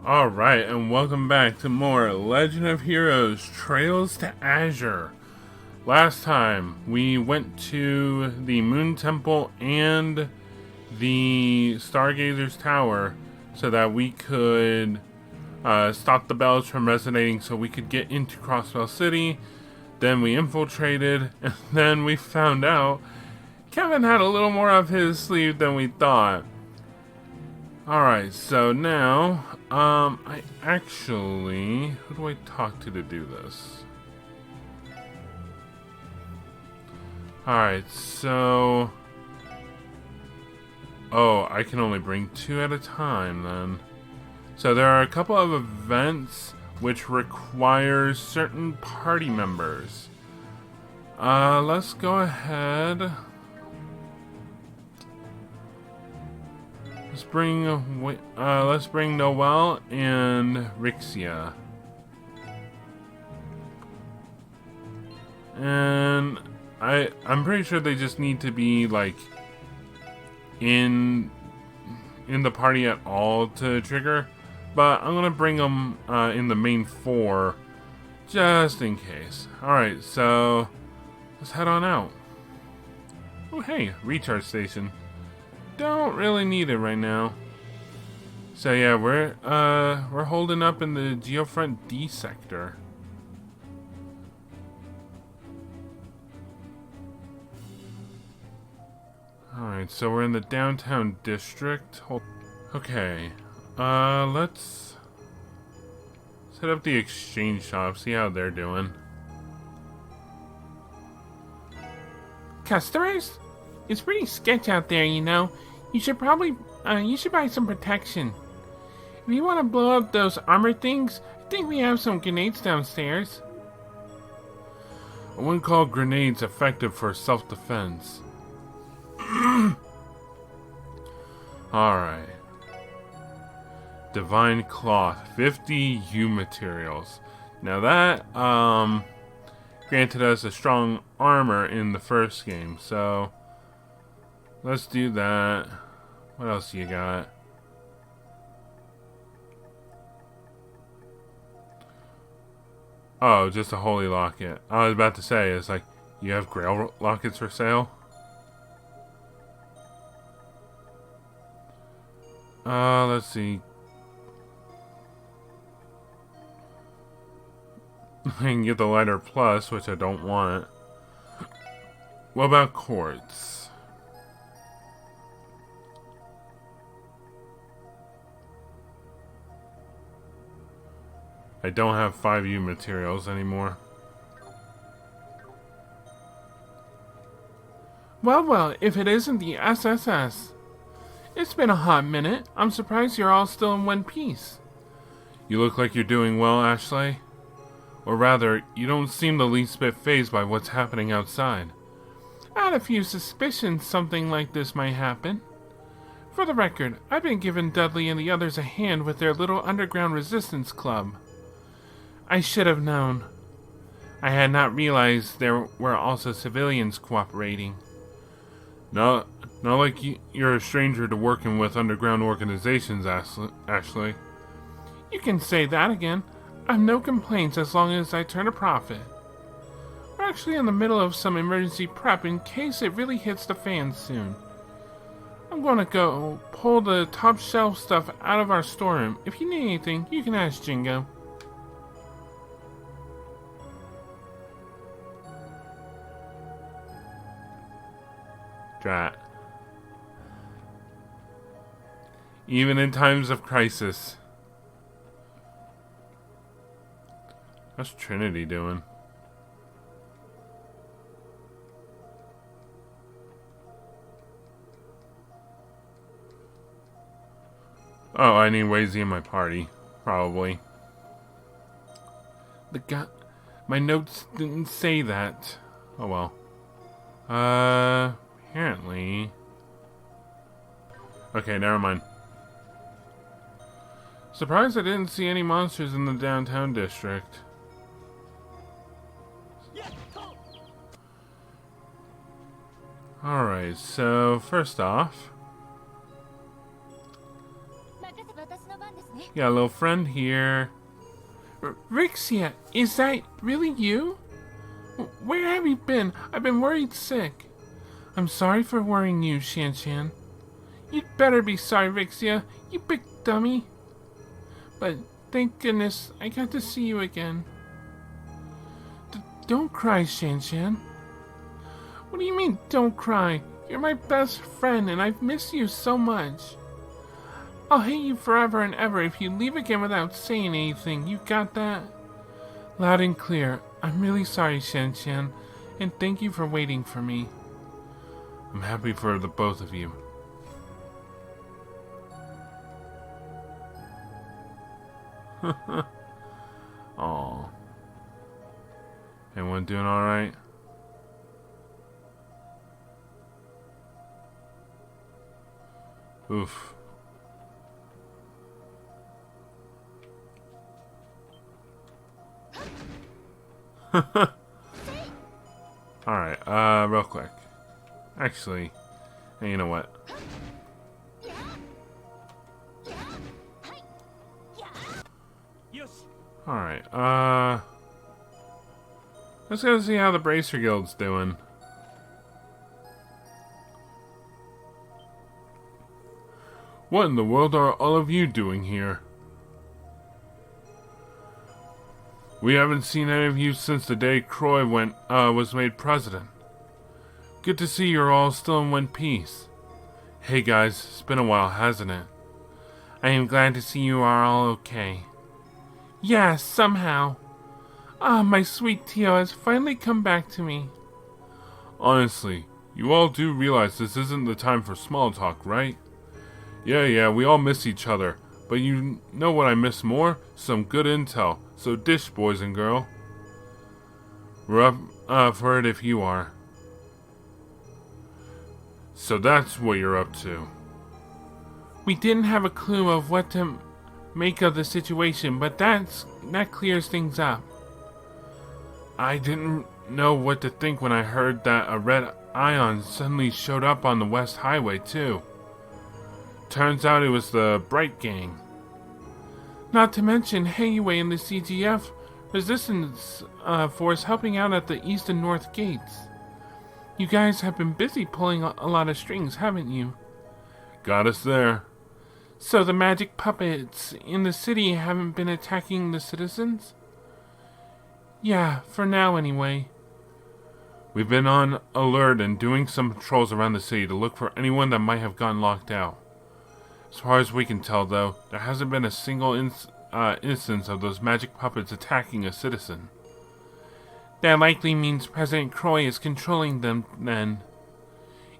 Alright, and welcome back to more Legend of Heroes Trails to Azure. Last time, we went to the Moon Temple and the Stargazer's Tower so that we could stop the bells from resonating so we could get into Crossbell City. Then we infiltrated, and then we found out Kevin had a little more up his sleeve than we thought. Alright, so now, I actually... Who do I talk to do this? Alright, so... Oh, I can only bring 2 at a time, then. So there are a couple of events which require certain party members. Let's go ahead... Let's bring Noelle and Rixia. And I'm pretty sure they just need to be like in the party at all to trigger, but I'm gonna bring them in the main 4 just in case. Alright, so let's head on out. Oh hey, recharge station. Don't really need it right now. So yeah, we're holding up in the Geofront D sector. Alright, so we're in the downtown district. Okay. Let's set up the exchange shop, see how they're doing. Customers? It's pretty sketch out there, you know. You should probably, you should buy some protection. If you want to blow up those armor things, I think we have some grenades downstairs. I wouldn't call grenades effective for self-defense. Alright. Divine Cloth, 50 U materials. Now that, granted us a strong armor in the first game, so... Let's do that. What else you got? Oh, just a holy locket. I was about to say, it's like, you have grail lockets for sale? Let's see. I can get the lighter plus, which I don't want. What about quartz? I don't have 5U materials anymore. Well, if it isn't the SSS. It's been a hot minute. I'm surprised you're all still in one piece. You look like you're doing well, Ashley. Or rather, you don't seem the least bit fazed by what's happening outside. I had a few suspicions something like this might happen. For the record, I've been giving Dudley and the others a hand with their little underground resistance club. I should have known. I had not realized there were also civilians cooperating. Not like you're a stranger to working with underground organizations, Ashley. You can say that again. I've no complaints as long as I turn a profit. We're actually in the middle of some emergency prep in case it really hits the fan soon. I'm gonna go pull the top shelf stuff out of our storeroom. If you need anything, you can ask Jingo. Drat. Even in times of crisis. How's Trinity doing? Oh, I need Wazy in my party. Probably. My notes didn't say that. Oh well. Apparently... Okay, never mind. Surprised I didn't see any monsters in the downtown district. Alright, so first off... You got a little friend here. Rixia, is that really you? Where have you been? I've been worried sick. I'm sorry for worrying you, Shan Shan. You'd better be sorry, Rixia, you big dummy. But thank goodness I got to see you again. Don't cry, Shan Shan. What do you mean, don't cry? You're my best friend and I've missed you so much. I'll hate you forever and ever if you leave again without saying anything. You got that? Loud and clear. I'm really sorry, Shan Shan, and thank you for waiting for me. I'm happy for the both of you. Aw. Everyone doing alright? Oof. Alright, real quick. Actually, hey, you know what? Alright, let's go see how the Bracer Guild's doing. What in the world are all of you doing here? We haven't seen any of you since the day Croy was made president. Good to see you're all still in one piece. Hey guys, it's been a while, hasn't it? I am glad to see you are all okay. Yeah, somehow. My sweet Tio has finally come back to me. Honestly, you all do realize this isn't the time for small talk, right? Yeah, we all miss each other. But you know what I miss more? Some good intel. So dish, boys and girl. We're up for it if you are. So that's what you're up to. We didn't have a clue of what to make of the situation, but that clears things up. I didn't know what to think when I heard that a red ion suddenly showed up on the West Highway, too. Turns out it was the Bright Gang. Not to mention Hayway and the CGF resistance force helping out at the east and north gates. You guys have been busy pulling a lot of strings, haven't you? Got us there. So the magic puppets in the city haven't been attacking the citizens? Yeah, for now anyway. We've been on alert and doing some patrols around the city to look for anyone that might have gotten locked out. As far as we can tell, though, there hasn't been a single instance of those magic puppets attacking a citizen. That likely means President Croy is controlling them, then.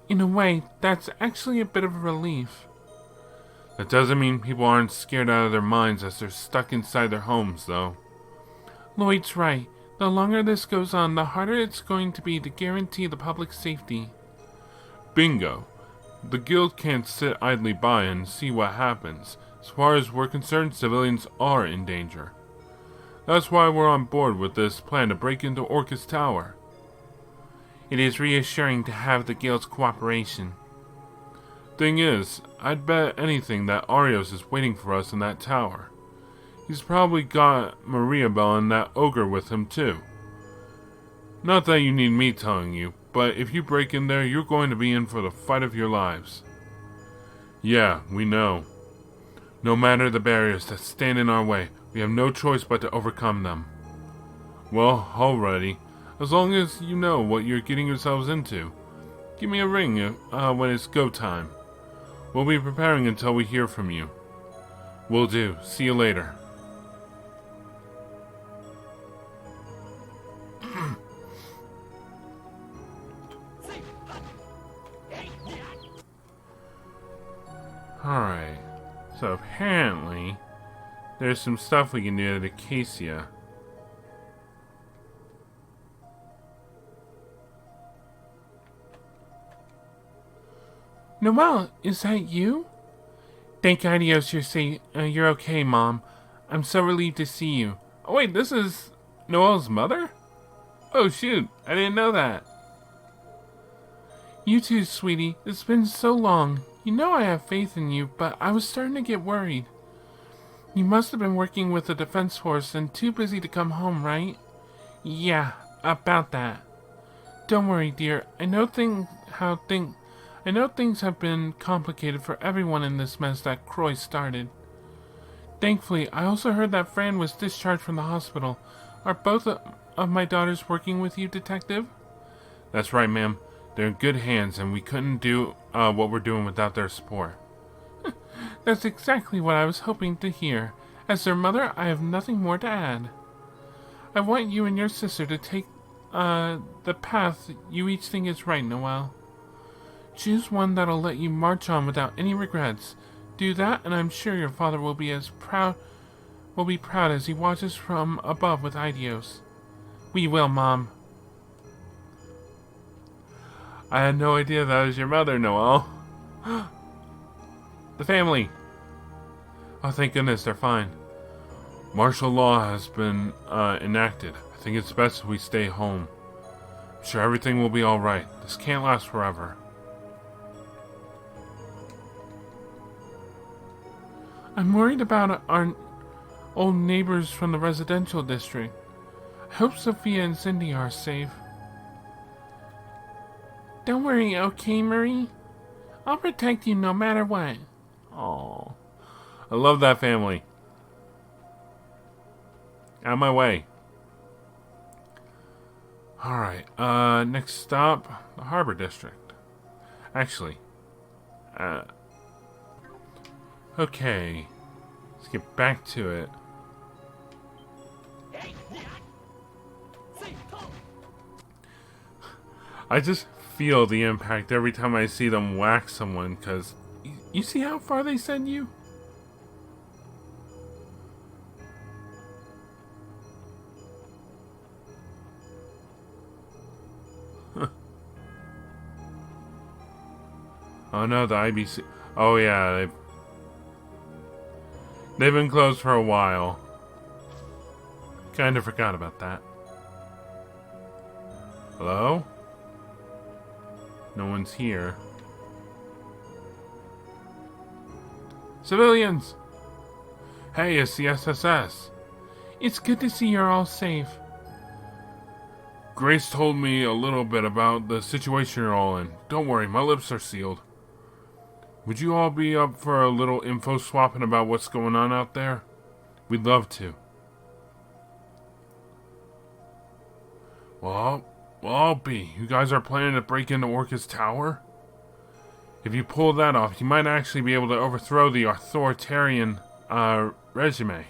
In a way, that's actually a bit of a relief. That doesn't mean people aren't scared out of their minds as they're stuck inside their homes, though. Lloyd's right. The longer this goes on, the harder it's going to be to guarantee the public's safety. Bingo. The guild can't sit idly by and see what happens. As far as we're concerned, civilians are in danger. That's why we're on board with this plan to break into Orcus Tower. It is reassuring to have the guild's cooperation. Thing is, I'd bet anything that Arios is waiting for us in that tower. He's probably got Mariabelle and that ogre with him too. Not that you need me telling you, but if you break in there, you're going to be in for the fight of your lives. Yeah, we know. No matter the barriers that stand in our way, we have no choice but to overcome them. Well, alrighty. As long as you know what you're getting yourselves into. Give me a ring when it's go time. We'll be preparing until we hear from you. Will do. See you later. Alright, so apparently there's some stuff we can do at Acacia. Noelle, is that you? Thank Adios you're okay, Mom. I'm so relieved to see you. Oh wait, this is Noelle's mother? Oh shoot, I didn't know that. You too, sweetie. It's been so long. You know I have faith in you, but I was starting to get worried. You must have been working with the defense force and too busy to come home, right? Yeah, about that. Don't worry, dear. I know things have been complicated for everyone in this mess that Croy started. Thankfully, I also heard that Fran was discharged from the hospital. Are both of my daughters working with you, Detective? That's right, ma'am. They're in good hands, and we couldn't do what we're doing without their support. That's exactly what I was hoping to hear. As their mother, I have nothing more to add. I want you and your sister to take the path you each think is right, Noelle. Choose one that'll let you march on without any regrets. Do that, and I'm sure your father will be proud as he watches from above with Idios. We will, Mom. I had no idea that was your mother, Noelle. The family. Oh, thank goodness, they're fine. Martial law has been enacted. I think it's best we stay home. I'm sure everything will be alright. This can't last forever. I'm worried about our old neighbors from the residential district. I hope Sophia and Cindy are safe. Don't worry, okay, Marie? I'll protect you no matter what. Oh, I love that family. Out of my way. Alright, next stop, the Harbor District. Actually, okay, let's get back to it. I just feel the impact every time I see them whack someone, because you see how far they send you? Oh no, the IBC. Oh yeah, they've been closed for a while. Kind of forgot about that. Hello? No one's here. Civilians! Hey, it's the SSS. It's good to see you're all safe. Grace told me a little bit about the situation you're all in. Don't worry, my lips are sealed. Would you all be up for a little info swapping about what's going on out there? We'd love to. Well, I'll be. You guys are planning to break into Orca's tower? If you pull that off, you might actually be able to overthrow the authoritarian regime.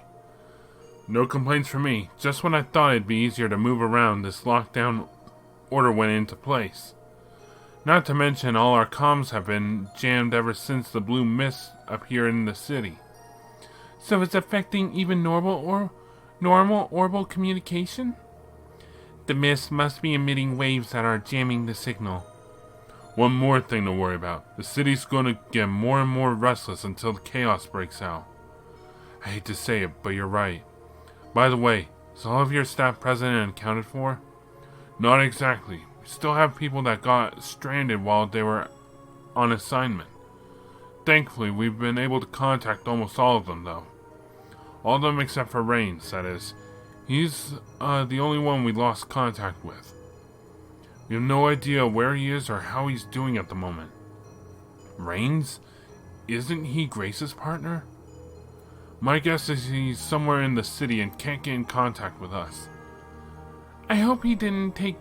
No complaints from me. Just when I thought it'd be easier to move around, this lockdown order went into place. Not to mention, all our comms have been jammed ever since the blue mist appeared in the city. So it's affecting even normal orbital communication? The mist must be emitting waves that are jamming the signal. One more thing to worry about. The city's going to get more and more restless until the chaos breaks out. I hate to say it, but you're right. By the way, is all of your staff present and accounted for? Not exactly. We still have people that got stranded while they were on assignment. Thankfully, we've been able to contact almost all of them, though. All of them except for Rains, that is. He's the only one we lost contact with. We have no idea where he is or how he's doing at the moment. Rains? Isn't he Grace's partner? My guess is he's somewhere in the city and can't get in contact with us. I hope he didn't take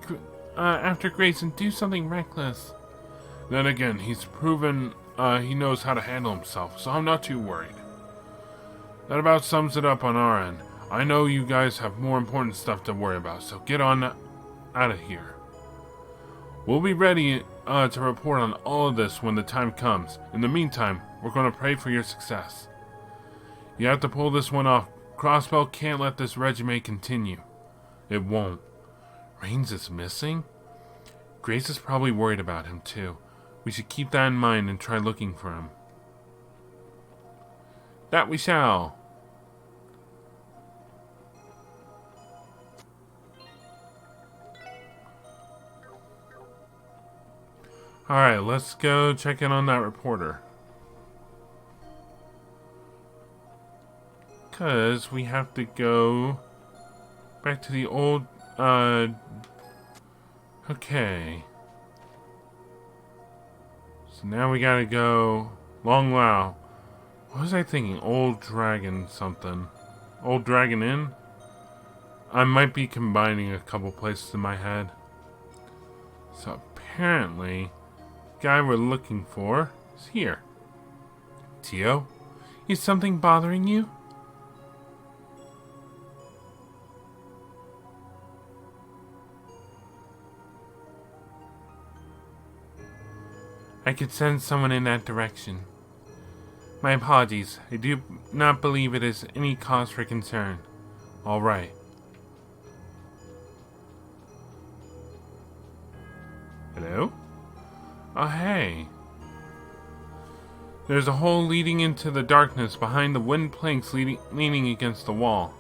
after Grace and do something reckless. Then again, he's proven he knows how to handle himself, so I'm not too worried. That about sums it up on our end. I know you guys have more important stuff to worry about, so get on out of here. We'll be ready to report on all of this when the time comes. In the meantime, we're going to pray for your success. You have to pull this one off. Crossbell can't let this regime continue. It won't. Rains is missing? Grace is probably worried about him too. We should keep that in mind and try looking for him. That we shall. Alright, let's go check in on that reporter. Because we have to go back to the old, okay. So now we gotta go Long Lao. What was I thinking? Old Dragon something. Old Dragon Inn? I might be combining a couple places in my head. So apparently, the guy we're looking for is here. Tio? Is something bothering you? I could send someone in that direction. My apologies. I do not believe it is any cause for concern. All right. Hello? Oh, hey. There's a hole leading into the darkness behind the wooden planks leaning against the wall.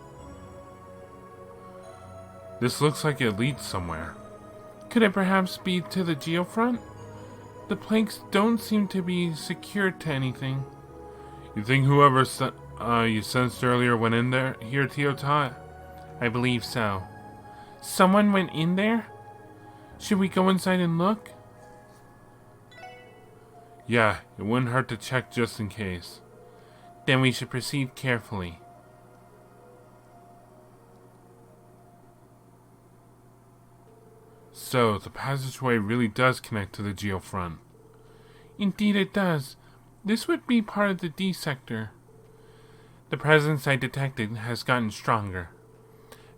This looks like it leads somewhere. Could it perhaps be to the geofront? The planks don't seem to be secured to anything. You think whoever you sensed earlier went in there here, Teota? I believe so. Someone went in there? Should we go inside and look? Yeah, it wouldn't hurt to check just in case. Then we should proceed carefully. So, the passageway really does connect to the geofront. Indeed it does. This would be part of the D sector. The presence I detected has gotten stronger.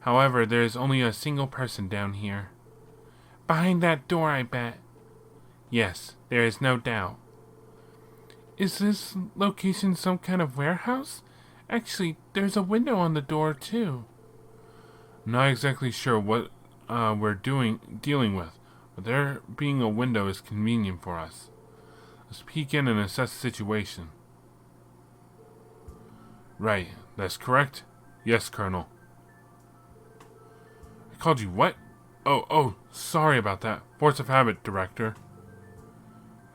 However, there is only a single person down here. Behind that door, I bet. Yes, there is no doubt. Is this location some kind of warehouse? Actually, there's a window on the door, too. I'm not exactly sure what we're dealing with, but there being a window is convenient for us. Let's peek in and assess the situation. Right, that's correct. Yes, Colonel. I called you what? Oh, sorry about that. Force of habit, Director.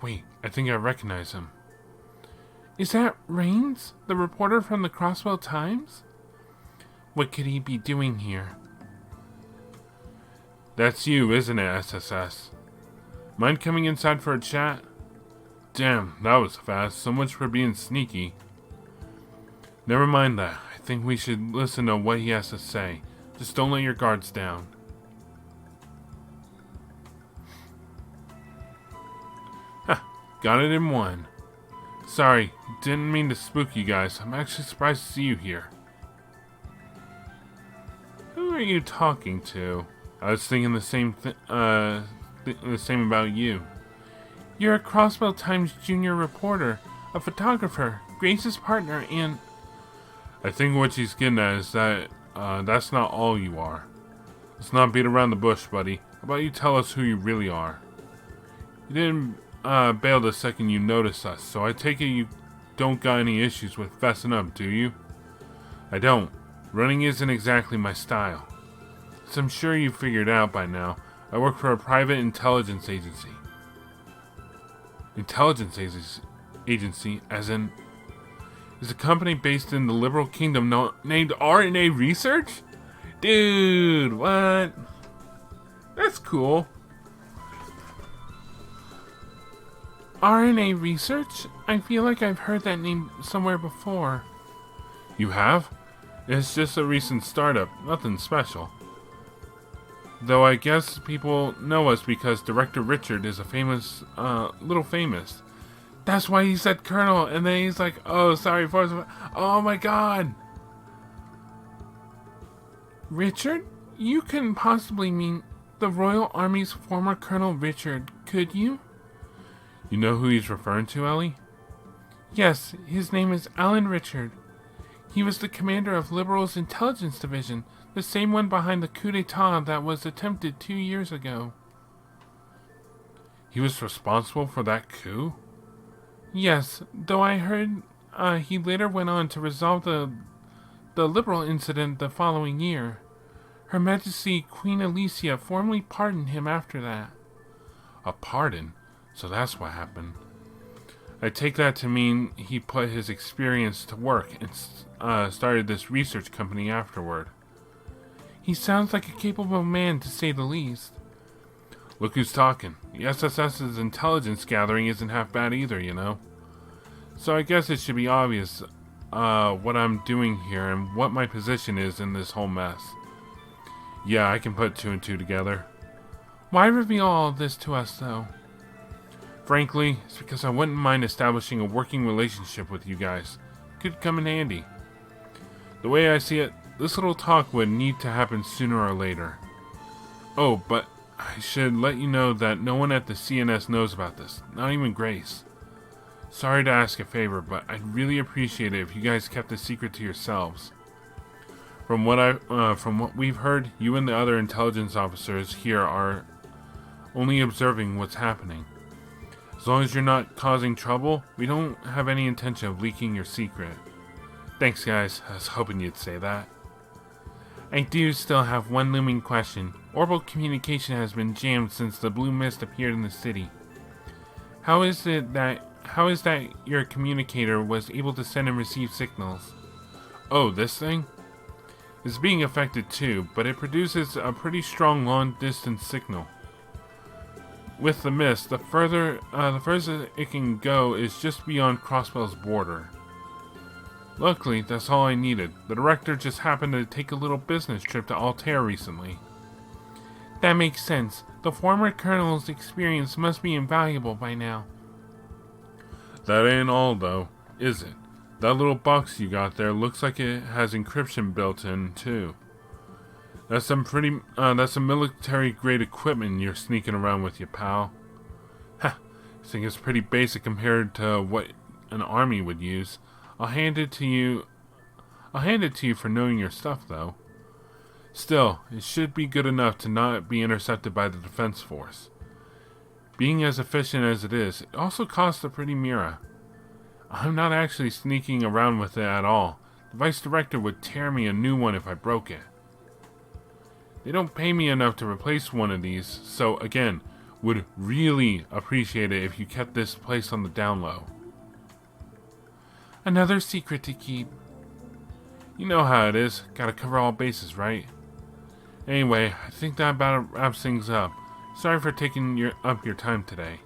Wait, I think I recognize him. Is that Rains, the reporter from the Crosswell Times? What could he be doing here? That's you, isn't it, SSS? Mind coming inside for a chat? Damn, that was fast. So much for being sneaky. Never mind that. I think we should listen to what he has to say. Just don't let your guards down. Ha! Got it in one. Sorry, didn't mean to spook you guys. I'm actually surprised to see you here. Who are you talking to? I was thinking the same the same about you. You're a Crosswell Times junior reporter, a photographer, Grace's partner, and... I think what she's getting at is that that's not all you are. Let's not beat around the bush, buddy. How about you tell us who you really are? You didn't bail the second you noticed us, so I take it you don't got any issues with fessing up, do you? I don't. Running isn't exactly my style. As I'm sure you figured out by now, I work for a private intelligence agency. Intelligence agency, as in... is a company based in the Liberal Kingdom named RNA Research? Dude, what? That's cool. RNA Research? I feel like I've heard that name somewhere before. You have? It's just a recent startup, nothing special. Though I guess people know us because Director Richard is a famous, little famous. That's why he said Colonel, and then he's like, oh, sorry, Force. Oh my god. Richard? You couldn't possibly mean the Royal Army's former Colonel Richard, could you? You know who he's referring to, Ellie? Yes, his name is Alan Richard. He was the commander of Liberal's Intelligence Division, the same one behind the coup d'etat that was attempted 2 years ago. He was responsible for that coup? Yes, though I heard he later went on to resolve the Liberal incident the following year. Her Majesty Queen Alicia formally pardoned him after that. A pardon? So that's what happened. I take that to mean he put his experience to work and started this research company afterward. He sounds like a capable man, to say the least. Look who's talking. The SSS's intelligence gathering isn't half bad either, you know. So I guess it should be obvious what I'm doing here and what my position is in this whole mess. Yeah, I can put two and two together. Why reveal all this to us, though? Frankly, it's because I wouldn't mind establishing a working relationship with you guys. Could come in handy. The way I see it, this little talk would need to happen sooner or later. Oh, but I should let you know that no one at the CNS knows about this. Not even Grace. Sorry to ask a favor, but I'd really appreciate it if you guys kept the secret to yourselves. From what we've heard, you and the other intelligence officers here are only observing what's happening. As long as you're not causing trouble, we don't have any intention of leaking your secret. Thanks, guys. I was hoping you'd say that. I do still have one looming question. Orbital communication has been jammed since the blue mist appeared in the city. How is that your communicator was able to send and receive signals? Oh, this thing? It's being affected too, but it produces a pretty strong long-distance signal. With the mist, the furthest it can go is just beyond Crossbell's border. Luckily, that's all I needed. The director just happened to take a little business trip to Altair recently. That makes sense. The former colonel's experience must be invaluable by now. That ain't all, though, is it? That little box you got there looks like it has encryption built in, too. That's some military-grade equipment you're sneaking around with, you pal. Ha! I think it's pretty basic compared to what an army would use. I'll hand it to you for knowing your stuff, though. Still, it should be good enough to not be intercepted by the Defense Force. Being as efficient as it is, it also costs a pretty mira. I'm not actually sneaking around with it at all. The Vice Director would tear me a new one if I broke it. They don't pay me enough to replace one of these, so again, would really appreciate it if you kept this place on the down low. Another secret to keep. You know how it is. Gotta cover all bases, right? Anyway, I think that about wraps things up. Sorry for taking up your time today.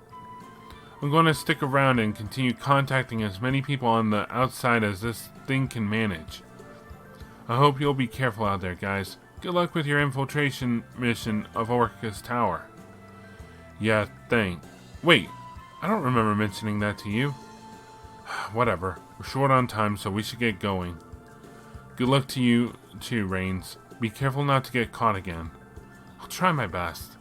I'm going to stick around and continue contacting as many people on the outside as this thing can manage. I hope you'll be careful out there, guys. Good luck with your infiltration mission of Orca's Tower. Yeah, thanks. Wait, I don't remember mentioning that to you. Whatever. We're short on time, so we should get going. Good luck to you too, Rains. Be careful not to get caught again. I'll try my best.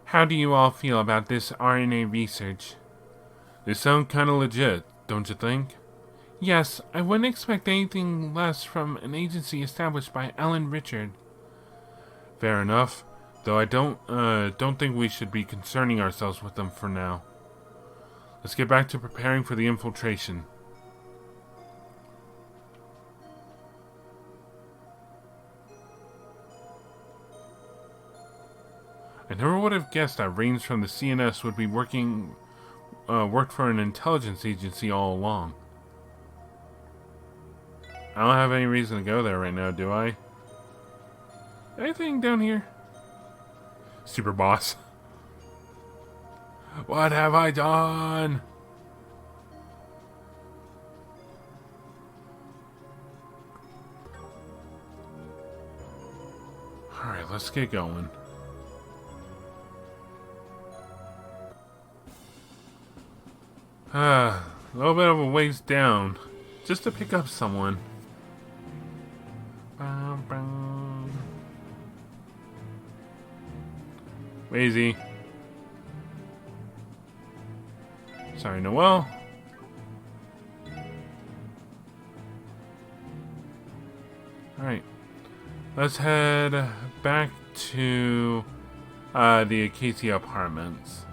How do you all feel about this RNA research? They sound kinda legit, don't you think? Yes, I wouldn't expect anything less from an agency established by Ellen Richard. Fair enough, though I don't think we should be concerning ourselves with them for now. Let's get back to preparing for the infiltration. I never would have guessed that Rains from the CNS would be worked for an intelligence agency all along. I don't have any reason to go there right now, do I? Anything down here? Super boss. What have I done? Alright, let's get going. A little bit of a ways down, just to pick up someone. Wazy. Sorry, Noel. Alright. Let's head back to the Acacia Apartments.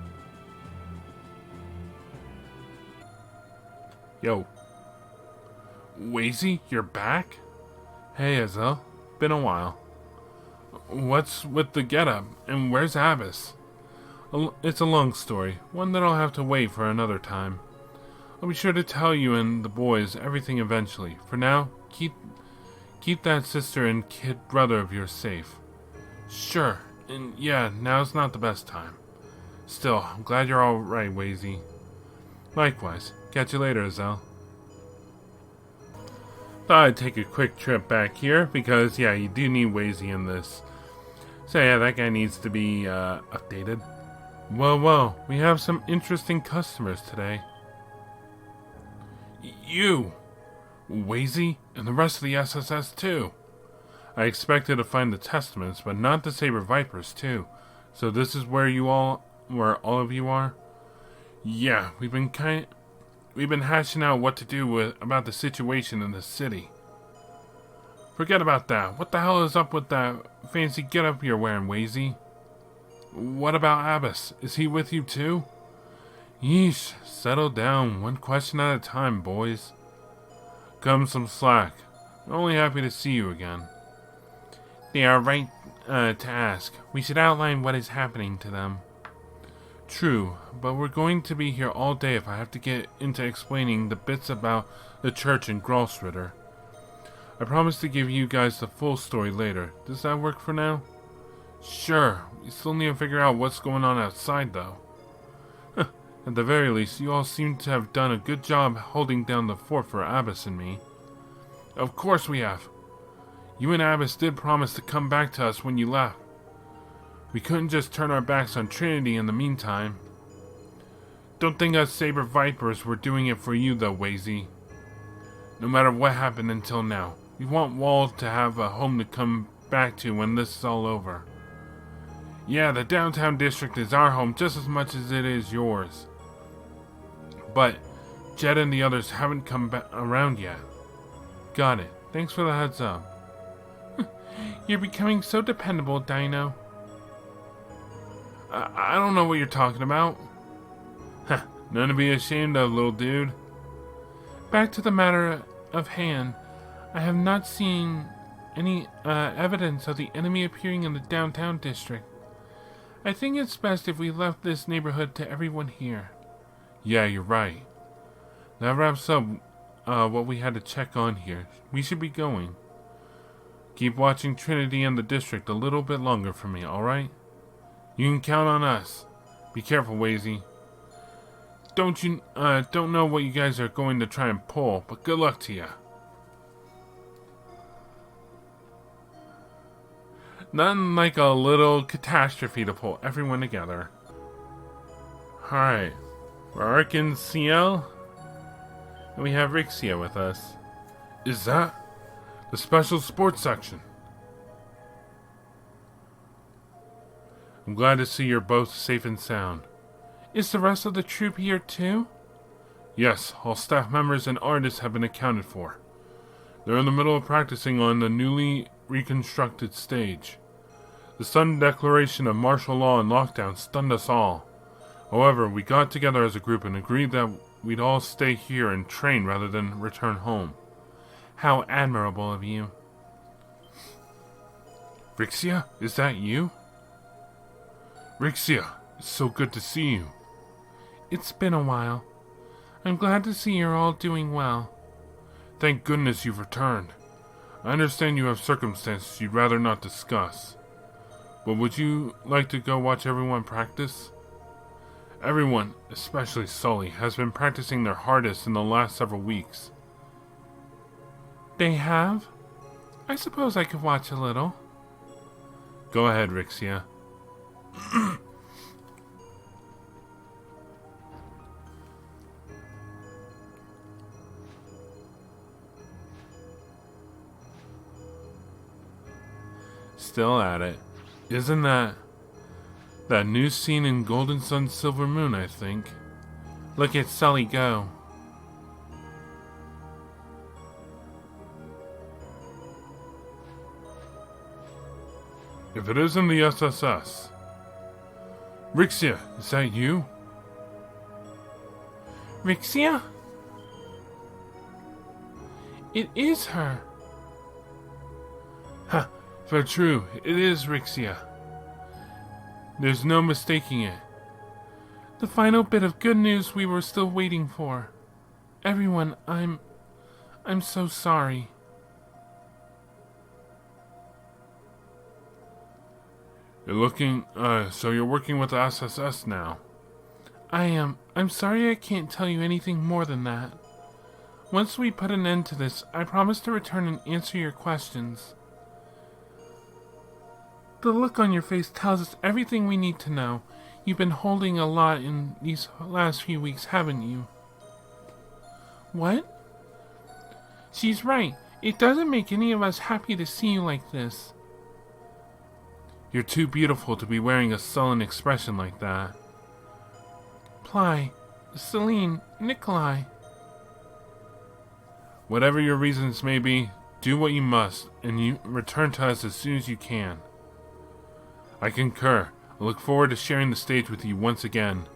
Yo. Wazy, you're back? Hey, Azel. Been a while. What's with the getup? And where's Abbas? It's a long story, one that I'll have to wait for another time. I'll be sure to tell you and the boys everything eventually. For now, keep that sister and kid brother of yours safe. Sure, and yeah, now's not the best time. Still, I'm glad you're alright, Wazy. Likewise. Catch you later, Azelle. Thought I'd take a quick trip back here, because, yeah, you do need Wazy in this. So, yeah, that guy needs to be, updated. Whoa, we have some interesting customers today. You! Wazy, and the rest of the SSS, too. I expected to find the Testaments, but not the Saber Vipers, too. So this is where all of you are? Yeah, we've been hashing out what to do about the situation in the city. Forget about that. What the hell is up with that fancy getup you're wearing, Wazy? What about Abbas? Is he with you too? Yeesh, settle down. One question at a time, boys. Come some slack. I'm only happy to see you again. They are right to ask. We should outline what is happening to them. True, but we're going to be here all day if I have to get into explaining the bits about the church in Grossritter. I promise to give you guys the full story later. Does that work for now? Sure, we still need to figure out what's going on outside though. At the very least, you all seem to have done a good job holding down the fort for Abbas and me. Of course we have. You and Abbas did promise to come back to us when you left. We couldn't just turn our backs on Trinity in the meantime. Don't think us Saber Vipers were doing it for you though, Wazy. No matter what happened until now, we want Wall to have a home to come back to when this is all over. Yeah, the downtown district is our home just as much as it is yours. But Jed and the others haven't come around yet. Got it. Thanks for the heads up. You're becoming so dependable, Dino. I don't know what you're talking about. None to be ashamed of, little dude. Back to the matter of hand. I have not seen any evidence of the enemy appearing in the downtown district. I think it's best if we left this neighborhood to everyone here. Yeah, you're right. That wraps up what we had to check on here. We should be going. Keep watching Trinity and the district a little bit longer for me, alright? You can count on us. Be careful, Wazy. Don't know what you guys are going to try and pull, but good luck to ya. Nothing like a little catastrophe to pull everyone together. Alright. We're Arkin CL. And we have Rixia with us. Is that the special sports section? I'm glad to see you're both safe and sound. Is the rest of the troop here too? Yes, all staff members and artists have been accounted for. They're in the middle of practicing on the newly reconstructed stage. The sudden declaration of martial law and lockdown stunned us all. However, we got together as a group and agreed that we'd all stay here and train rather than return home. How admirable of you. Rixia, is that you? Rixia, it's so good to see you. It's been a while. I'm glad to see you're all doing well. Thank goodness you've returned. I understand you have circumstances you'd rather not discuss. But would you like to go watch everyone practice? Everyone, especially Sully, has been practicing their hardest in the last several weeks. They have? I suppose I could watch a little. Go ahead, Rixia. Still at it. Isn't that new scene in Golden Sun Silver Moon, I think? Look at Sully go. If it isn't the SSS. Rixia, is that you? Rixia? It is her. But true, it is Rixia. There's no mistaking it. The final bit of good news we were still waiting for. Everyone, I'm so sorry. So you're working with the SSS now? I am. I'm sorry I can't tell you anything more than that. Once we put an end to this, I promise to return and answer your questions. The look on your face tells us everything we need to know. You've been holding a lot in these last few weeks, haven't you? What? She's right. It doesn't make any of us happy to see you like this. You're too beautiful to be wearing a sullen expression like that. Ply, Celine, Nikolai. Whatever your reasons may be, do what you must, and you return to us as soon as you can. I concur. I look forward to sharing the stage with you once again.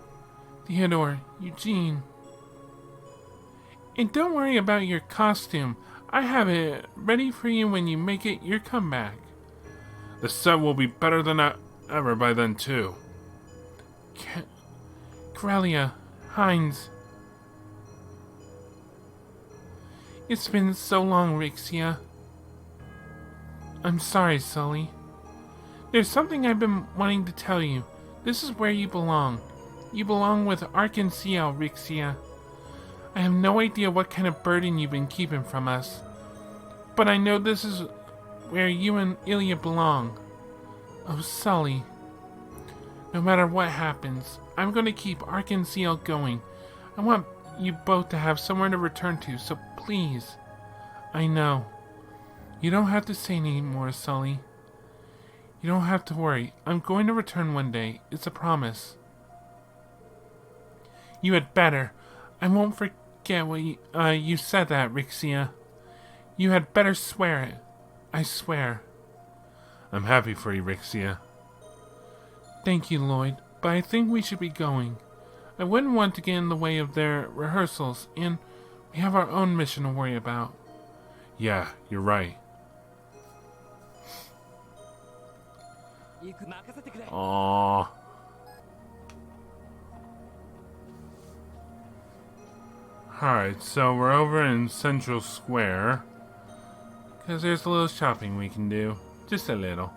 Theodore, Eugene. And don't worry about your costume. I have it ready for you when you make it your comeback. The set will be better than ever by then, too. Corellia, Hines. It's been so long, Rixia. I'm sorry, Sully. There's something I've been wanting to tell you. This is where you belong. You belong with Ark and Ciel, Rixia. I have no idea what kind of burden you've been keeping from us. But I know this is where you and Ilya belong. Oh, Sully. No matter what happens, I'm going to keep Ark and Ciel going. I want you both to have somewhere to return to, so please. I know. You don't have to say any more, Sully. You don't have to worry. I'm going to return one day. It's a promise. You had better. I won't forget what you said that, Rixia. You had better swear it. I swear. I'm happy for you, Rixia. Thank you, Lloyd, but I think we should be going. I wouldn't want to get in the way of their rehearsals, and we have our own mission to worry about. Yeah, you're right. Aww. Alright, so we're over in Central Square. Because there's a little shopping we can do. Just a little.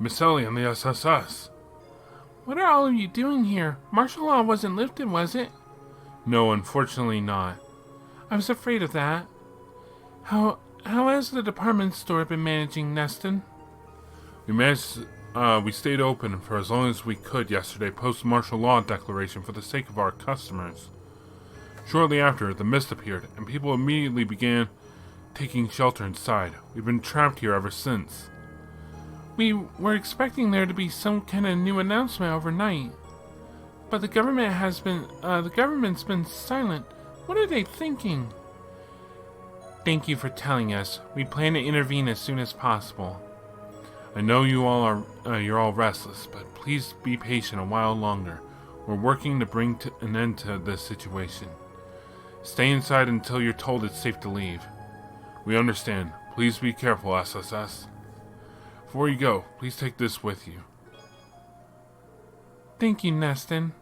Miss Ellie and the SSS. What are all of you doing here? Martial law wasn't lifted, was it? No, unfortunately not. I was afraid of that. How has the department store been managing, Neston? We stayed open for as long as we could yesterday post martial law declaration for the sake of our customers. Shortly after, the mist appeared, and people immediately began taking shelter inside. We've been trapped here ever since. We were expecting there to be some kind of new announcement overnight. But the government's been silent. What are they thinking? Thank you for telling us. We plan to intervene as soon as possible. I know you're all restless, but please be patient a while longer. We're working to bring an end to this situation. Stay inside until you're told it's safe to leave. We understand. Please be careful, SSS. Before you go, please take this with you. Thank you, Neston.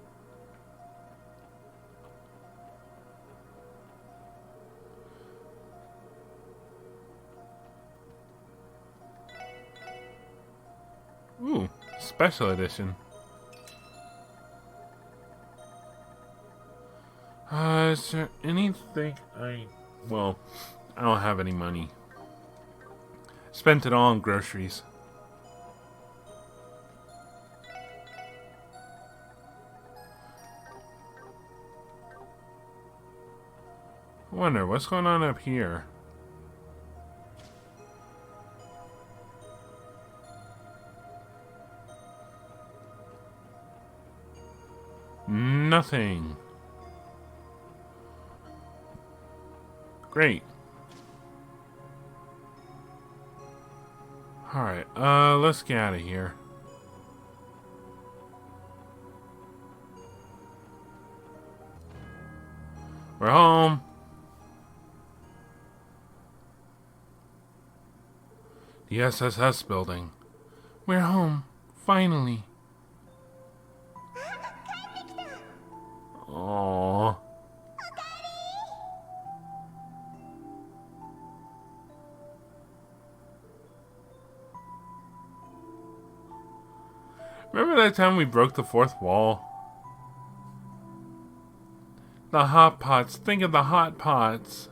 Ooh, special edition. Is there anything well, I don't have any money. Spent it all on groceries. I wonder what's going on up here. Nothing. Great. Alright, let's get out of here. We're home. The SSS building. We're home. Finally. Aww. Remember that time we broke the fourth wall? The hot pots. Think of the hot pots.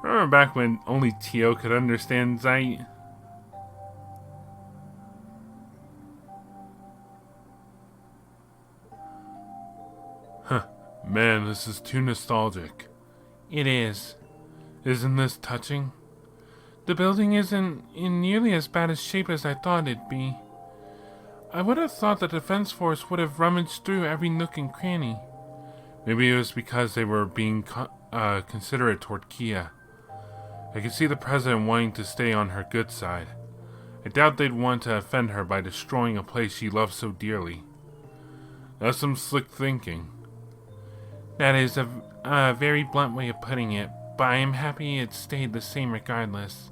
Remember back when only Tio could understand Zeit? Huh. Man, this is too nostalgic. It is. Isn't this touching? The building isn't in nearly as bad a shape as I thought it'd be. I would have thought the defense force would have rummaged through every nook and cranny. Maybe it was because they were being considerate toward Kia. I could see the president wanting to stay on her good side. I doubt they'd want to offend her by destroying a place she loves so dearly. That's some slick thinking. That is a very blunt way of putting it, but I am happy it stayed the same regardless.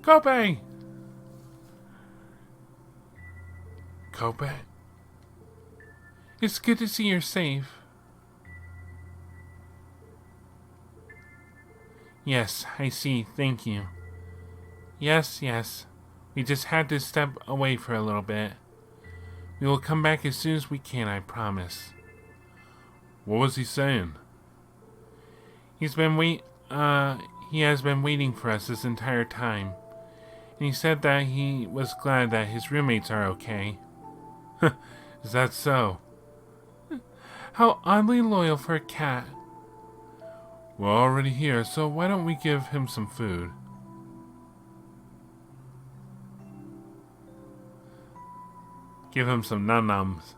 Kobe! Kobe? It's good to see you're safe. Yes, I see. Thank you. Yes. We just had to step away for a little bit. We will come back as soon as we can, I promise. What was he saying? He has been waiting for us this entire time. And he said that he was glad that his roommates are okay. Is that so? How oddly loyal for a cat. We're already here, so why don't we give him some food? Give him some num-nums.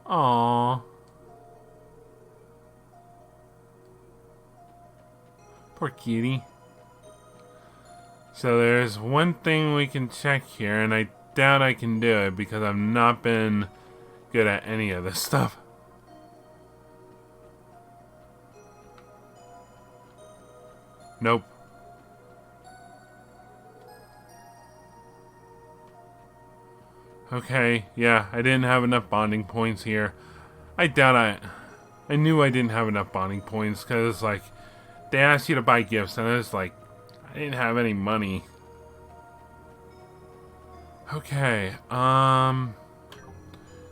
Aww. Poor kitty. So there's one thing we can check here, and I doubt I can do it because I've not been good at any of this stuff. Nope. Okay, yeah, I didn't have enough bonding points here. I doubt I knew I didn't have enough bonding points because, like, they asked you to buy gifts, and it's like, I didn't have any money. Okay,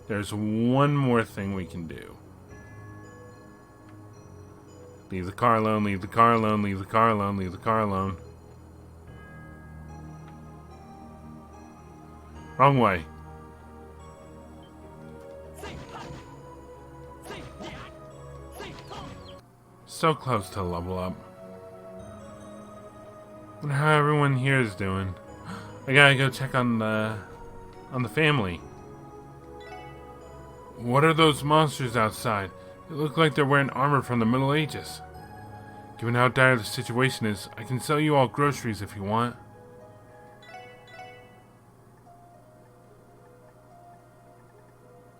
there's one more thing we can do. Leave the car alone, leave the car alone, leave the car alone, leave the car alone. Wrong way. So close to level up. Wonder how everyone here is doing. I gotta go check on the family. What are those monsters outside? They look like they're wearing armor from the Middle Ages. Given how dire the situation is, I can sell you all groceries if you want.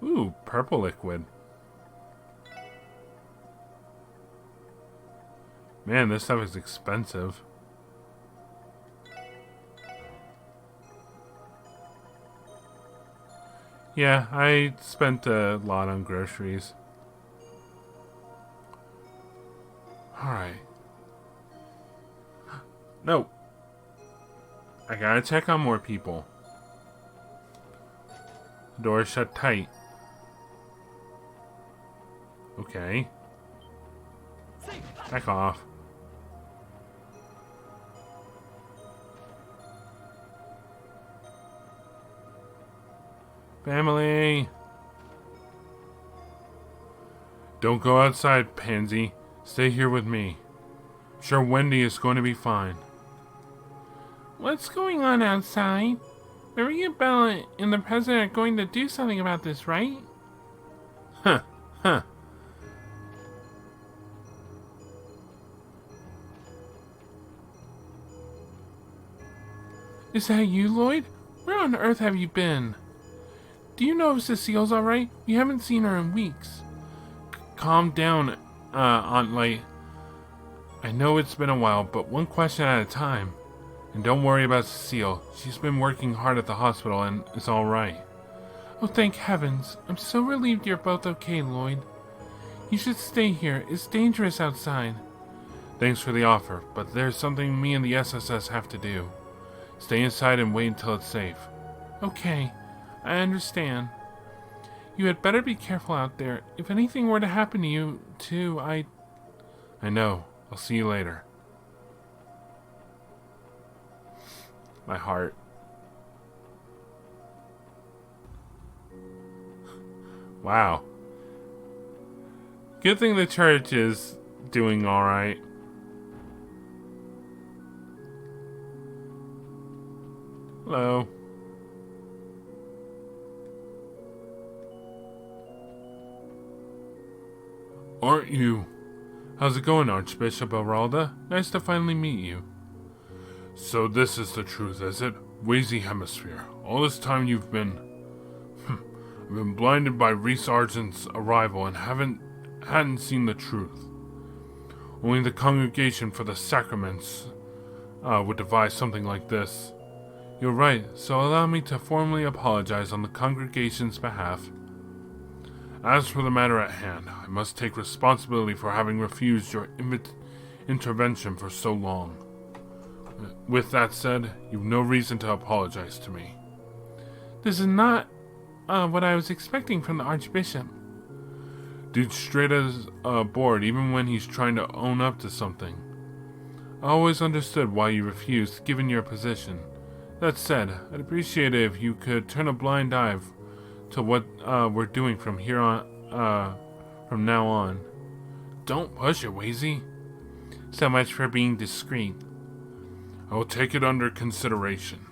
Ooh, purple liquid. Man, this stuff is expensive. Yeah, I spent a lot on groceries. Alright. No. I gotta check on more people. The door is shut tight. Okay. Back off. Family! Don't go outside, Pansy. Stay here with me. I'm sure Wendy is going to be fine. What's going on outside? Maria Bella and the president are going to do something about this, right? Huh. Is that you, Lloyd? Where on earth have you been? Do you know if Cecile's alright? We haven't seen her in weeks. Calm down, Aunt Light. I know it's been a while, but one question at a time. And don't worry about Cecile. She's been working hard at the hospital and is alright. Oh, thank heavens. I'm so relieved you're both okay, Lloyd. You should stay here. It's dangerous outside. Thanks for the offer, but there's something me and the SSS have to do. Stay inside and wait until it's safe. Okay, I understand. You had better be careful out there. If anything were to happen to you, too, I know. I'll see you later. My heart. Wow. Good thing the church is doing alright. Hello. Aren't you? How's it going, Archbishop Aralda? Nice to finally meet you. So this is the truth, is it? Wazy Hemisphere. All this time you've been... I've been blinded by Reese Argent's arrival and hadn't seen the truth. Only the Congregation for the Sacraments would devise something like this. You're right, so allow me to formally apologize on the congregation's behalf. As for the matter at hand, I must take responsibility for having refused your intervention for so long. With that said, you've no reason to apologize to me. This is not what I was expecting from the Archbishop. Dude's straight as a board, even when he's trying to own up to something. I always understood why you refused, given your position. That said, I'd appreciate it if you could turn a blind eye to what we're doing from now on. Don't push it, Wazy. So much for being discreet. I will take it under consideration.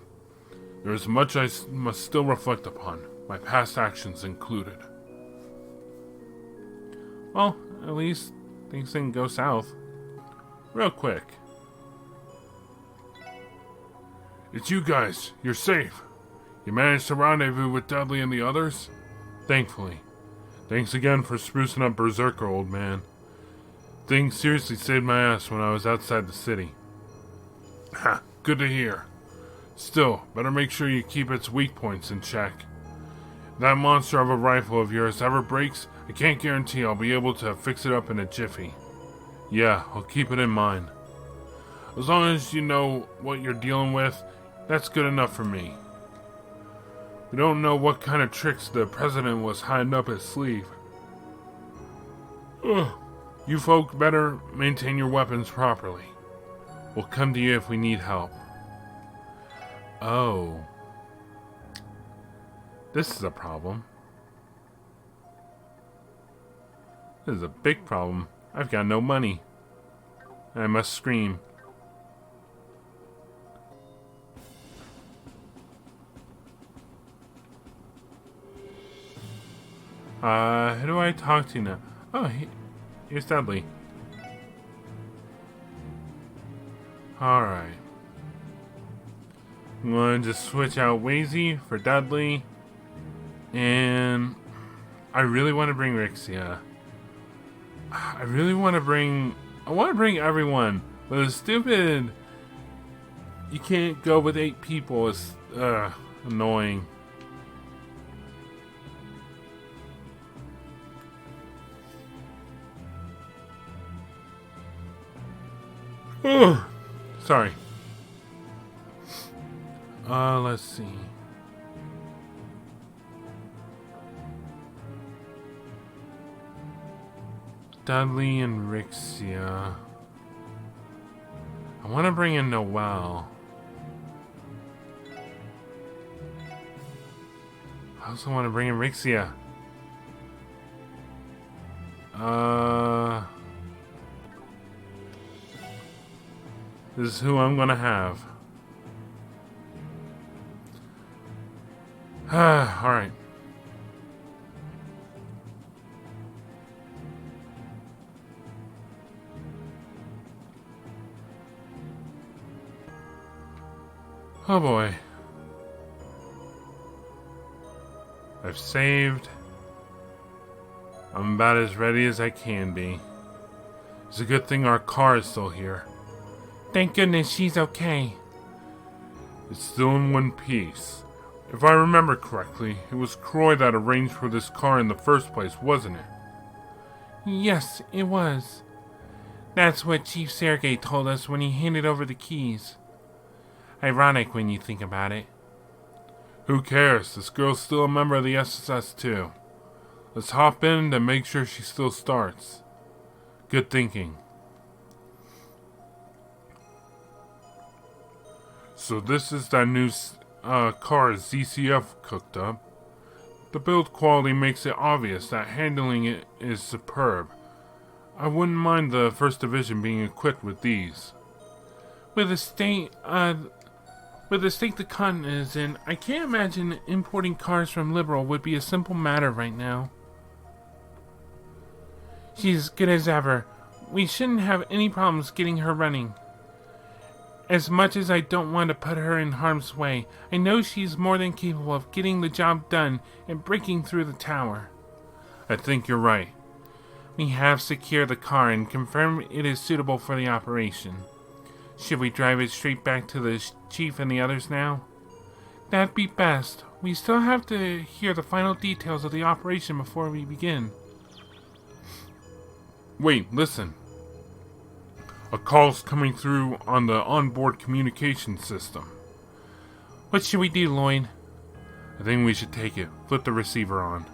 There is much I must still reflect upon, my past actions included. Well, at least things didn't go south. Real quick. It's you guys. You're safe. You managed to rendezvous with Dudley and the others? Thankfully. Thanks again for sprucing up Berserker, old man. Things seriously saved my ass when I was outside the city. Ha, good to hear. Still, better make sure you keep its weak points in check. If that monster of a rifle of yours ever breaks, I can't guarantee I'll be able to fix it up in a jiffy. Yeah, I'll keep it in mind. As long as you know what you're dealing with, that's good enough for me. We don't know what kind of tricks the president was hiding up his sleeve. Ugh. You folk better maintain your weapons properly. We'll come to you if we need help. Oh. This is a problem. This is a big problem. I've got no money. I must scream. Who do I talk to now? Oh, here's Dudley. Alright. I'm going to just switch out Wazy for Dudley. And I really want to bring Rixia. I want to bring everyone. But it's stupid. You can't go with 8 people. It's annoying. Oh, sorry. Let's see. Dudley and Rixia. I want to bring in Noelle. I also want to bring in Rixia. This is who I'm gonna have. Alright. Oh boy. I've saved. I'm about as ready as I can be. It's a good thing our car is still here. Thank goodness she's okay. It's still in one piece. If I remember correctly, it was Croy that arranged for this car in the first place, wasn't it? Yes, it was. That's what Chief Sergei told us when he handed over the keys. Ironic when you think about it. Who cares? This girl's still a member of the SSS too. Let's hop in and make sure she still starts. Good thinking. So this is that new car ZCF cooked up. The build quality makes it obvious that handling it is superb. I wouldn't mind the First Division being equipped with these. With the state the continent is in, I can't imagine importing cars from Liberal would be a simple matter right now. She's as good as ever. We shouldn't have any problems getting her running. As much as I don't want to put her in harm's way, I know she's more than capable of getting the job done and breaking through the tower. I think you're right. We have secured the car and confirmed it is suitable for the operation. Should we drive it straight back to the chief and the others now? That'd be best. We still have to hear the final details of the operation before we begin. Wait, listen. A call's coming through on the onboard communication system. What should we do, Lloyd? I think we should take it. Flip the receiver on.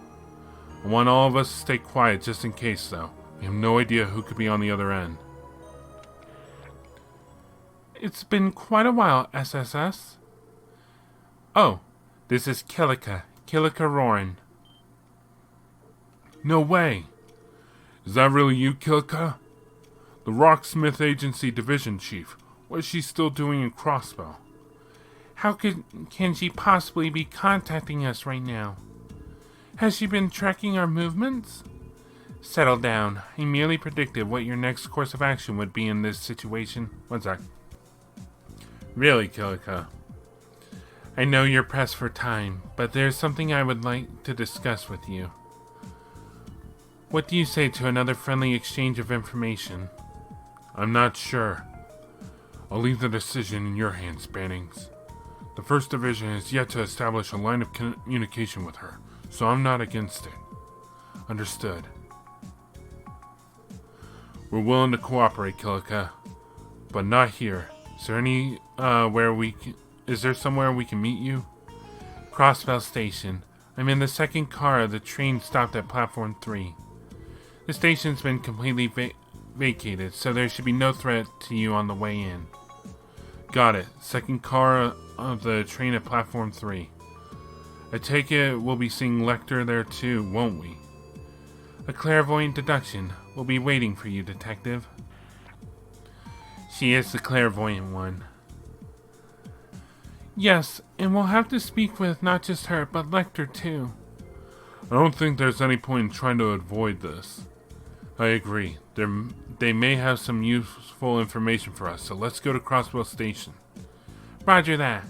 I want all of us to stay quiet just in case, though. We have no idea who could be on the other end. It's been quite a while, SSS. Oh, this is Kilika Roran. No way! Is that really you, Kilika? The Rocksmith Agency Division Chief. What is she still doing in Crossbow? How can she possibly be contacting us right now? Has she been tracking our movements? Settle down. I merely predicted what your next course of action would be in this situation. One sec. Really, Kilika? I know you're pressed for time, but there's something I would like to discuss with you. What do you say to another friendly exchange of information? I'm not sure. I'll leave the decision in your hands, Bannings. The First Division has yet to establish a line of communication with her, so I'm not against it. Understood. We're willing to cooperate, Kilika, but not here. Is there somewhere we can meet you? Crossbell Station. I'm in the second car. The train stopped at platform 3. The station's been completely vacated, so there should be no threat to you on the way in. Got it. Second car of the train at platform 3. I take it we'll be seeing Lecter there too, won't we? A clairvoyant deduction. We'll be waiting for you, Detective. She is the clairvoyant one. Yes, and we'll have to speak with not just her, but Lecter too. I don't think there's any point in trying to avoid this. I agree. They may have some useful information for us, so let's go to Crosswell Station. Roger that.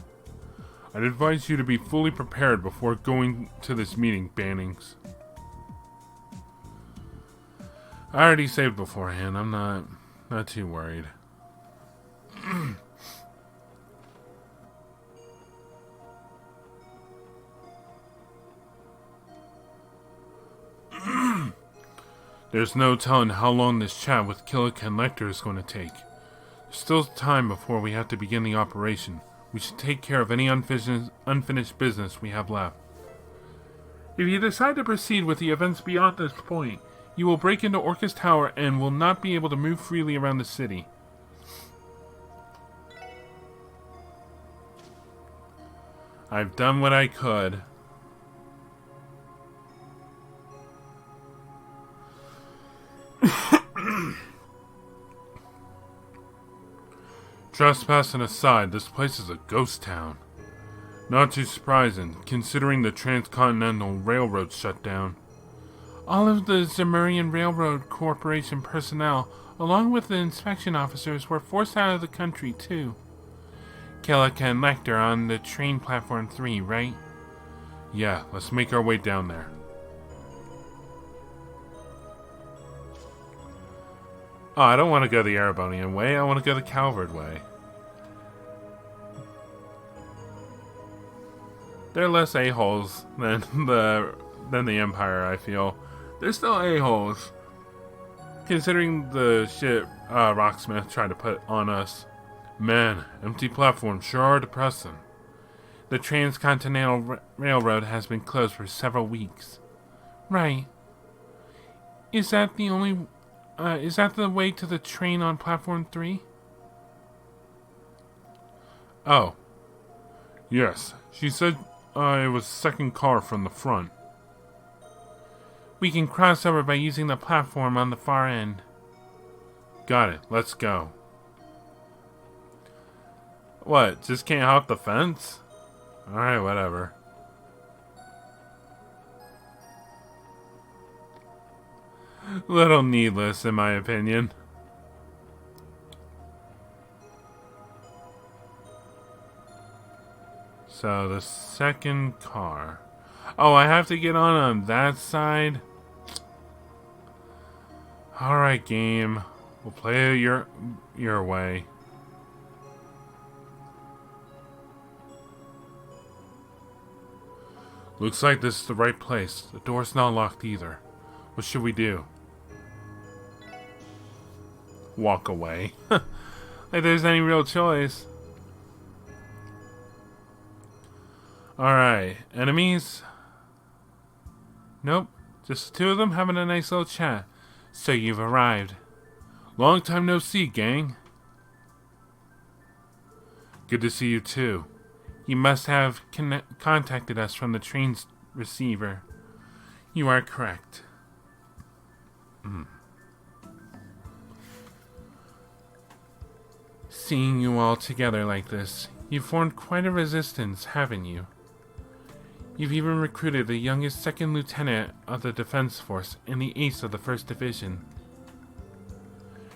I'd advise you to be fully prepared before going to this meeting, Bannings. I already saved beforehand. I'm not too worried. There's no telling how long this chat with Killick and Lecter is going to take. There's still time before we have to begin the operation. We should take care of any unfinished business we have left. If you decide to proceed with the events beyond this point, you will break into Orcus Tower and will not be able to move freely around the city. I've done what I could. Trespassing aside, this place is a ghost town. Not too surprising, considering the Transcontinental Railroad shut down. All of the Zemurian Railroad Corporation personnel, along with the inspection officers, were forced out of the country, too. Kellica and Lecter on the train platform 3, right? Yeah, let's make our way down there. Oh, I don't want to go the Erebonian way. I want to go the Calvard way. They're less a-holes than the Empire, I feel. They're still a-holes, considering the shit Rocksmith tried to put on us. Man, empty platforms sure are depressing. The Transcontinental Railroad has been closed for several weeks. Right. Is that the way to the train on platform 3? Oh. Yes, she said it was the second car from the front. We can cross over by using the platform on the far end. Got it, let's go. What, just can't hop the fence? Alright, whatever. Little needless, in my opinion. So, the second car. Oh, I have to get on that side? Alright, game. We'll play it your way. Looks like this is the right place. The door's not locked either. What should we do? Walk away. Like there's any real choice. Alright, enemies? Nope, just the two of them having a nice little chat. So you've arrived. Long time no see, gang. Good to see you too. You must have contacted us from the train's receiver. You are correct. Seeing you all together like this, you've formed quite a resistance, haven't you? You've even recruited the youngest second lieutenant of the Defense Force and the ace of the 1st Division.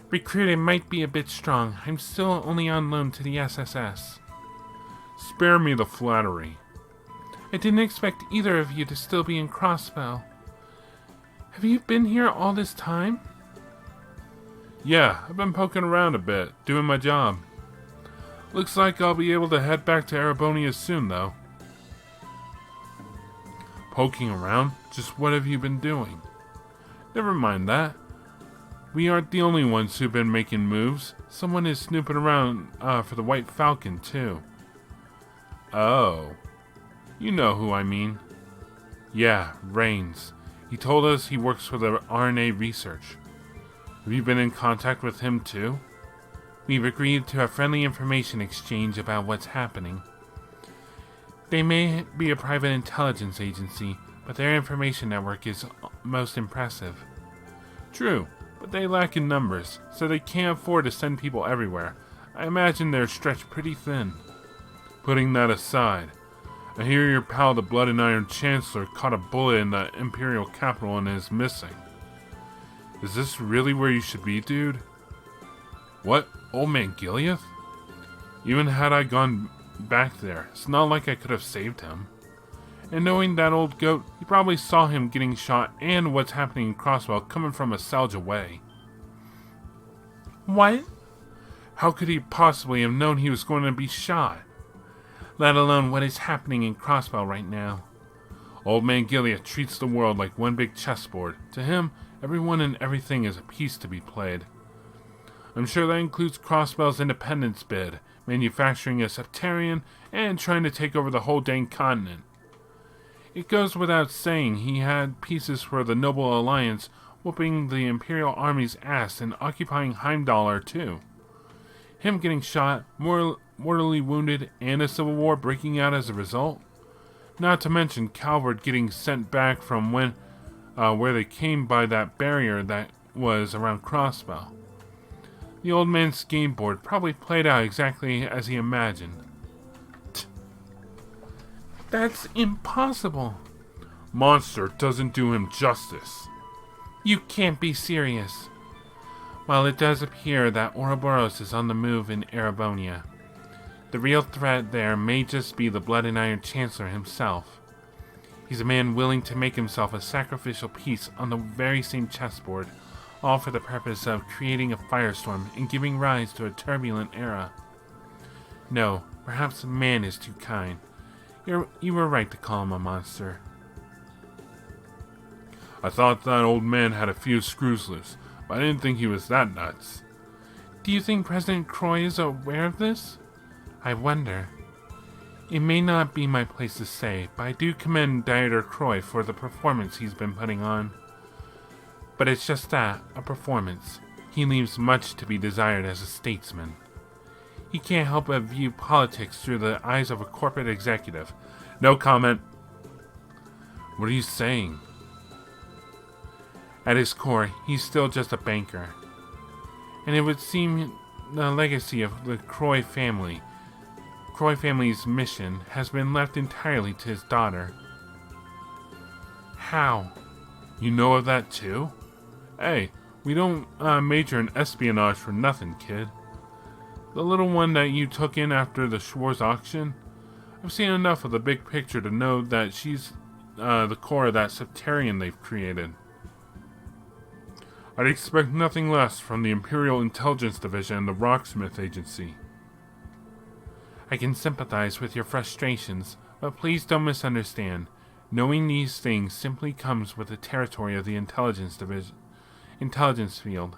Recruited might be a bit strong. I'm still only on loan to the SSS. Spare me the flattery. I didn't expect either of you to still be in Crossbell. Have you been here all this time? Yeah, I've been poking around a bit, doing my job. Looks like I'll be able to head back to Erebonia soon, though. Poking around? Just what have you been doing? Never mind that. We aren't the only ones who've been making moves. Someone is snooping around for the White Falcon, too. Oh. You know who I mean. Yeah, Rains. He told us he works for the RNA research. Have you been in contact with him, too? We've agreed to a friendly information exchange about what's happening. They may be a private intelligence agency, but their information network is most impressive. True, but they lack in numbers, so they can't afford to send people everywhere. I imagine they're stretched pretty thin. Putting that aside, I hear your pal the Blood and Iron Chancellor caught a bullet in the Imperial capital and is missing. Is this really where you should be, dude? What? Old man Gileath? Even had I gone back there, it's not like I could have saved him. And knowing that old goat, he probably saw him getting shot and what's happening in Crosswell coming from a Salge away. What? How could he possibly have known he was going to be shot? Let alone what is happening in Crosswell right now. Old man Gileath treats the world like one big chessboard. To him, everyone and everything is a piece to be played. I'm sure that includes Crossbell's independence bid, manufacturing a Septarian, and trying to take over the whole dang continent. It goes without saying he had pieces for the Noble Alliance, whooping the Imperial Army's ass and occupying Heimdall too. Him getting shot, mortally wounded, and a civil war breaking out as a result. Not to mention Calvard getting sent back from where they came by that barrier that was around Crossbell. The old man's game board probably played out exactly as he imagined. That's impossible. Monster doesn't do him justice. You can't be serious. While it does appear that Ouroboros is on the move in Erebonia, The real threat there may just be the Blood and Iron Chancellor himself. He's a man willing to make himself a sacrificial piece on the very same chessboard, all for the purpose of creating a firestorm and giving rise to a turbulent era. No, perhaps man is too kind. You were right to call him a monster. I thought that old man had a few screws loose, but I didn't think he was that nuts. Do you think President Croy is aware of this? I wonder. It may not be my place to say, but I do commend Dieter Croy for the performance he's been putting on. But it's just that, a performance. He leaves much to be desired as a statesman. He can't help but view politics through the eyes of a corporate executive. No comment. What are you saying? At his core, he's still just a banker. And it would seem the legacy of the Croy family's mission has been left entirely to his daughter. How? You know of that too? Hey, we don't major in espionage for nothing, kid. The little one that you took in after the Schwarz auction? I've seen enough of the big picture to know that she's the core of that Septarian they've created. I'd expect nothing less from the Imperial Intelligence Division and the Rocksmith Agency. I can sympathize with your frustrations, but please don't misunderstand. Knowing these things simply comes with the territory of the intelligence field.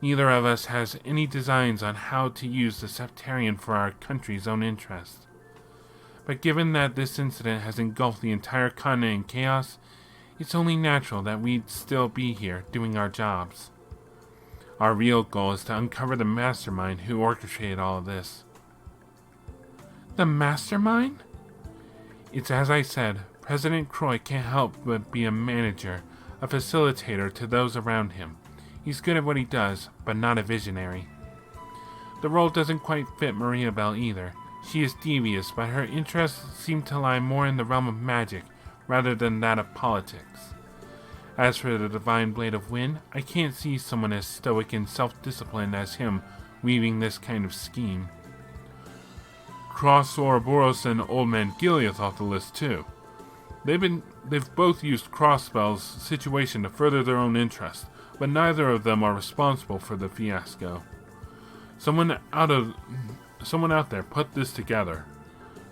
Neither of us has any designs on how to use the Septarian for our country's own interest. But given that this incident has engulfed the entire continent in chaos, it's only natural that we'd still be here doing our jobs. Our real goal is to uncover the mastermind who orchestrated all of this. The mastermind? It's as I said, President Croy can't help but be a manager, a facilitator to those around him. He's good at what he does, but not a visionary. The role doesn't quite fit Maria Bell either. She is devious, but her interests seem to lie more in the realm of magic, rather than that of politics. As for the Divine Blade of Wind, I can't see someone as stoic and self-disciplined as him weaving this kind of scheme. Cross Ouroboros and Old Man Gileath off the list too. They've both used Crossbell's situation to further their own interest, but neither of them are responsible for the fiasco. Someone out there put this together.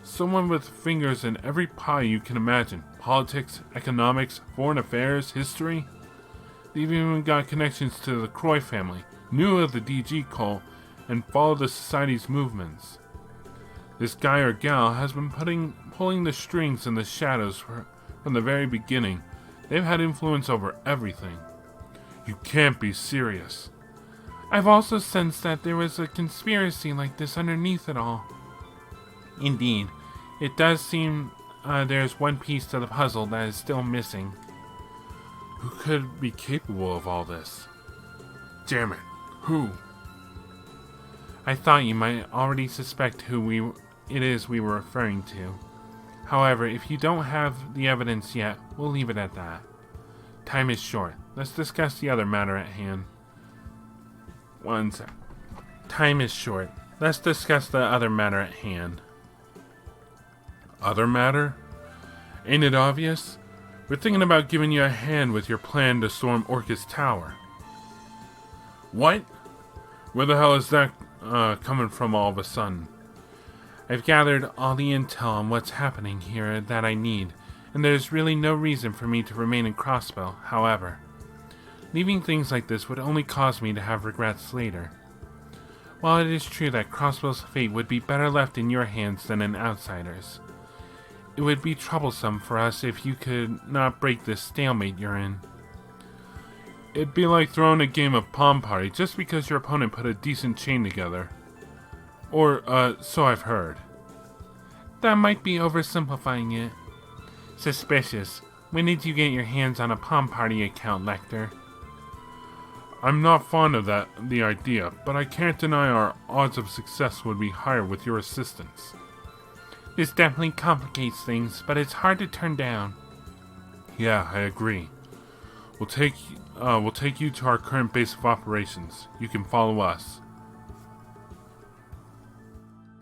Someone with fingers in every pie you can imagine. Politics, economics, foreign affairs, history. They've even got connections to the Croy family, knew of the DG cult, and followed the Society's movements. This guy or gal has been pulling the strings in the shadows from the very beginning. They've had influence over everything. You can't be serious. I've also sensed that there was a conspiracy like this underneath it all. Indeed, it does seem there's one piece to the puzzle that is still missing. Who could be capable of all this? Damn it, who? I thought you might already suspect who it is we were referring to. However, if you don't have the evidence yet, we'll leave it at that. Time is short. Let's discuss the other matter at hand. One sec. Time is short. Let's discuss the other matter at hand. Other matter? Ain't it obvious? We're thinking about giving you a hand with your plan to storm Orcus Tower. What? Where the hell is that coming from all of a sudden? I've gathered all the intel on what's happening here that I need, and there's really no reason for me to remain in Crossbell, however. Leaving things like this would only cause me to have regrets later. While it is true that Crossbell's fate would be better left in your hands than in outsiders, it would be troublesome for us if you could not break this stalemate you're in. It'd be like throwing a game of Palm Party just because your opponent put a decent chain together. Or, so I've heard. That might be oversimplifying it. Suspicious. When did you get your hands on a Palm Party account, Lecter? I'm not fond of the idea, but I can't deny our odds of success would be higher with your assistance. This definitely complicates things, but it's hard to turn down. Yeah, I agree. We'll take you to our current base of operations. You can follow us.